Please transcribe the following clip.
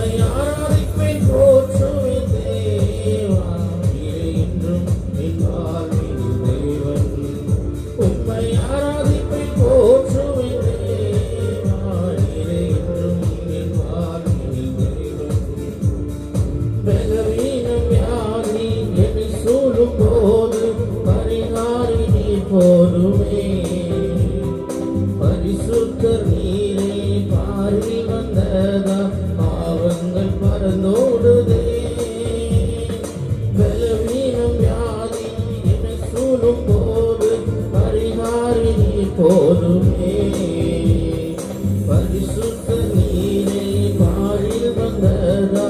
உம்மை ஆராதிப்பேன் போற்றுவேன் தேவா நீரே என்றும் என் வாழ்வின் தேவன். உம்மை ஆராதிப்பேன் போற்றுவேன் தேவா நீரே என்றும் என் வாழ்வின் தேவன். பலவீனம் வியாதி என்னை சூழும் போது பரிகாரி நீர் போதுமே. பரிசுத்தர் நீரே பாரில் வந்ததா பாவங்கள் பறந்தோடுதே. பலவீனம் வியாதி என்னை சூழும் போது பரிகாரி நீர் போதுமே. பரிசுத்தர் நீரே பாரில் வந்ததா